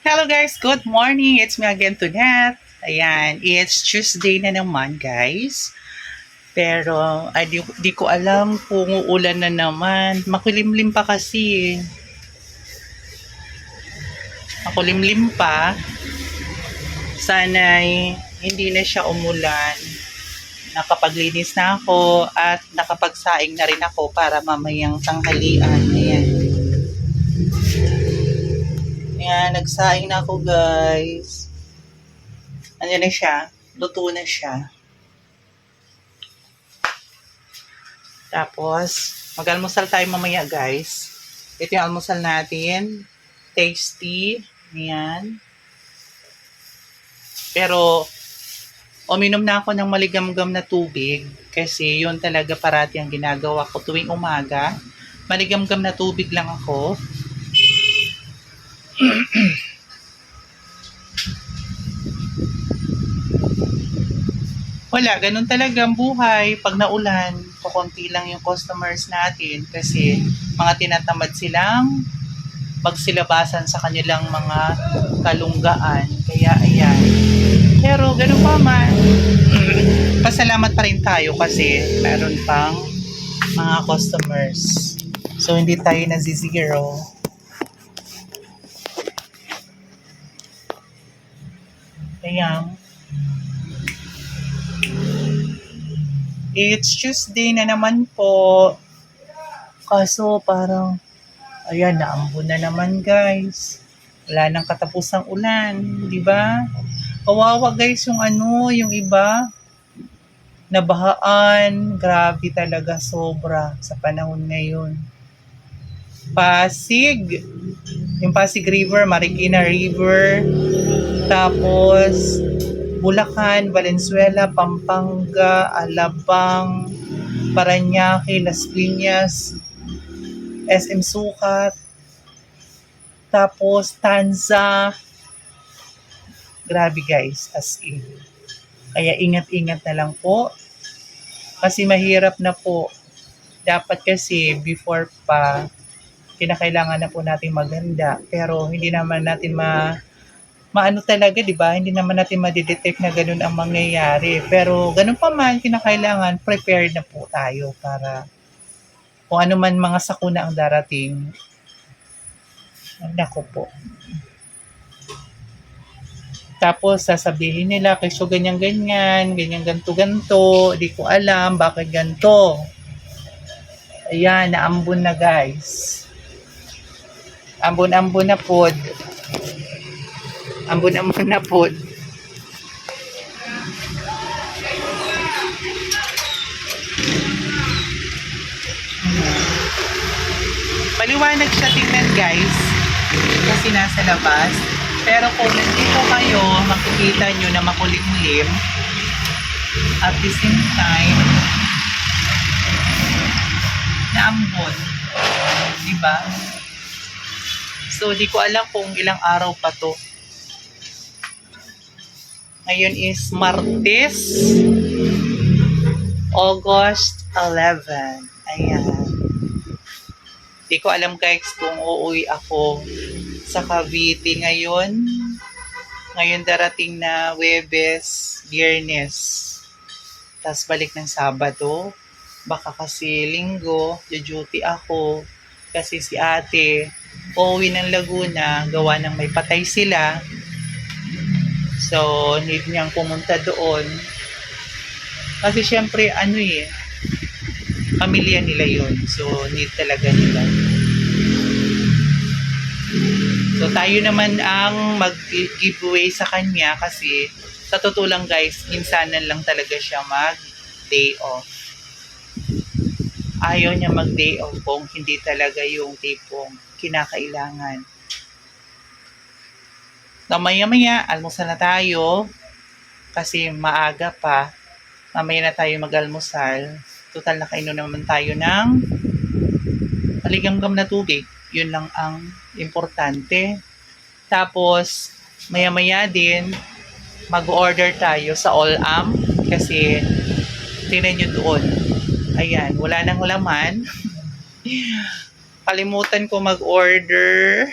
Hello guys, good morning. It's me again, Tunette. Ayan, it's Tuesday na naman guys. Pero di ko alam kung uulan na naman. Makulimlim pa kasi. Makulimlim pa. Sana'y hindi na siya umulan. Nakapaglinis na ako at nakapagsaing na rin ako para mamayang tanghalian. Ayan. Ayan, nagsaing na ako guys. Ano na siya? Luto na siya. Tapos, mag-almusal tayo mamaya guys. Ito yung almusal natin. Tasty. Ayan. Pero, uminom na ako ng maligamgam na tubig. Kasi yun talaga parati ang ginagawa ko tuwing umaga. Maligamgam na tubig lang ako. Wala, ganun talaga ang buhay. Pag naulan, kukunti lang yung customers natin kasi mga tinatamad silang magsilabasan sa kanilang mga kalunggaan. Kaya ayan. Pero ganun pa man, pasalamat pa rin tayo kasi meron pang mga customers. So hindi tayo nazi-zero. Ayan. It's Tuesday na naman po. Kaso parang, ayan, naambon na naman guys. Wala nang katapusang ulan, di ba? Kawawa guys yung yung iba. Nabahaan, grabe talaga sobra sa panahon ngayon. Pasig, yung Pasig River, Marikina River, tapos Bulacan, Valenzuela, Pampanga, Alabang, Parañaque, Las Piñas, SM Sukat, tapos Tanza. Grabe guys, as in. Kaya ingat-ingat na lang po. Kasi mahirap na po. Dapat kasi before pa, kinakailangan na po natin maganda. Pero hindi naman natin maano talaga, di ba? Hindi naman natin madidetect na ganun ang mangyayari. Pero ganun pa man, kinakailangan, prepared na po tayo para kung ano man mga sakuna ang darating. Nako po. Tapos sasabihin nila, so ganyan-ganyan, ganyan-ganto-ganto, di ko alam, bakit ganto. Ayan, naambon na guys. Ambon-ambon na pod. Ambon-ambon na pod. Maliwanag siya tingnan guys. Kasi nasa labas. Pero kung nandito kayo, makikita nyo na makulimlim. At the same time, naambon. Diba? So, di ko alam kung ilang araw pa to. Ngayon is Martes, August 11. Ayan. Di ko alam guys kung uuwi ako sa Cavite ngayon. Ngayon darating na Huwebes, Biyernes. Tapos balik ng Sabado. Baka kasi Linggo, duty ako. Kasi si ate, uuwi ng Laguna, gawa ng may patay sila. So, need niyang pumunta doon. Kasi syempre, pamilya nila yun. So, need talaga nila. So, tayo naman ang mag-giveaway sa kanya kasi sa totoo lang guys, minsanan lang talaga siya mag-day off. Ayaw niya mag-day off kung hindi talaga yung tipong kinakailangan. So, maya-maya, almusal na tayo kasi maaga pa. Mamaya na tayo mag-almusal. Total nakainom naman tayo ng maligamgam na tubig. Yun lang ang importante. Tapos, maya-maya din, mag-order tayo sa All-Am kasi tingnan nyo doon. Ayan, wala nang laman. Kalimutan ko mag-order.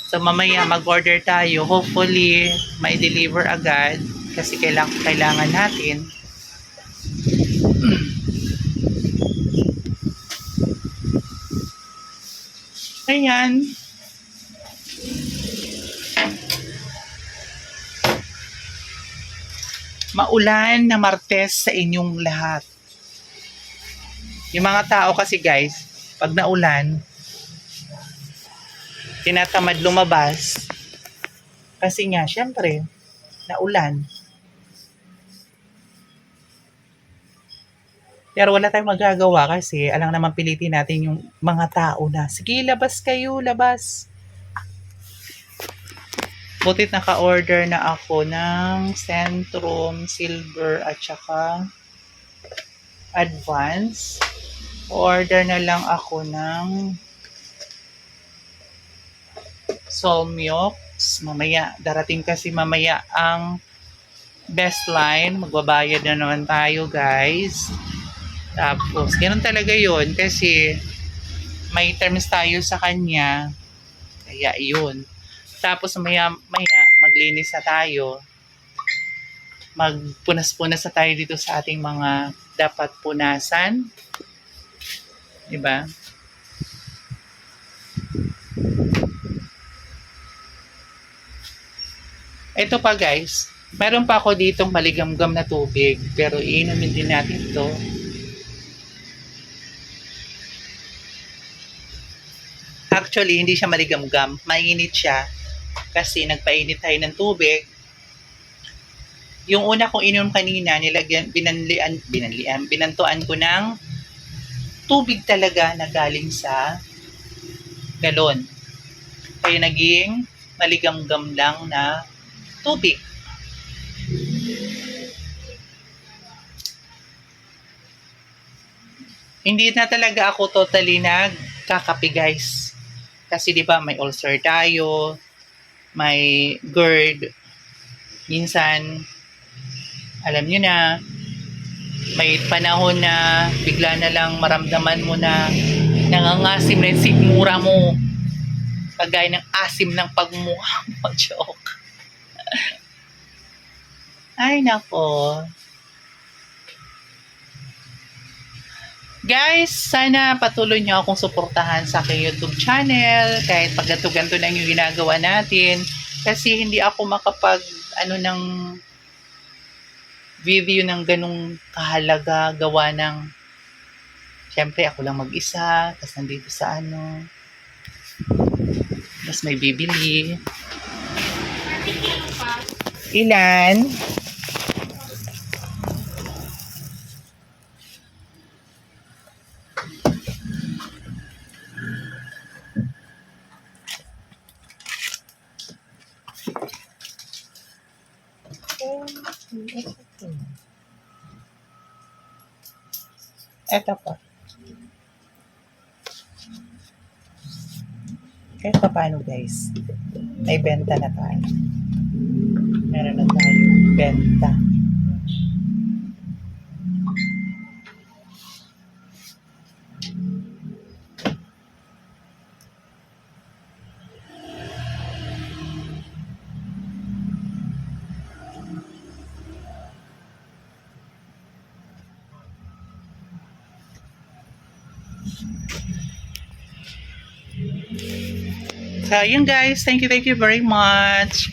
So, So mamaya mag-order tayo. Hopefully may deliver agad kasi kailangan natin. Ayan. Maulan na Martes sa inyong lahat. Yung mga tao kasi guys, pag naulan, tinatamad lumabas. Kasi nga, syempre, naulan. Pero wala tayong magagawa kasi alang naman pilitin natin yung mga tao na, sige, labas kayo, labas. Butit naka-order na ako ng Centrum, Silver, at saka Advance. Order na lang ako ng Solmiox. Mamaya, darating kasi mamaya ang Best Line. Magbabayad na naman tayo, guys. Tapos, ganun talaga yun kasi may terms tayo sa kanya. Kaya yun. Tapos maya maglinis na tayo. Magpunas-punas na tayo dito sa ating mga dapat punasan. Diba? Ito pa guys, meron pa ako ditong maligamgam na tubig, pero iinumin din natin ito. Actually, hindi siya maligamgam, mainit siya kasi nagpainit tayo ng tubig. Yung una kong inom kanina, binantuan ko ng tubig talaga na galing sa galon. Kaya naging maligamgam lang na tubig. Hindi na talaga ako totally nagkakape guys. Kasi di ba may ulcer tayo, may GERD, minsan alam nyo na, may panahon na bigla na lang maramdaman mo na nangangasim na yung sikmura mo. Kagaya ng asim ng pagmukha mo. Joke. Ay, nako. Guys, sana patuloy nyo akong suportahan sa aking YouTube channel. Kahit pag ganto-ganto lang yung ginagawa natin. Kasi hindi ako makapag, ng video ng ganung kahalaga, gawa ng, syempre ako lang mag-isa, tapos nandito sa tapos may bibili. Ilan? Eto pa. Kahit pa paano guys, may benta na tayo. Meron na tayo benta. So, yun guys. Thank you very much.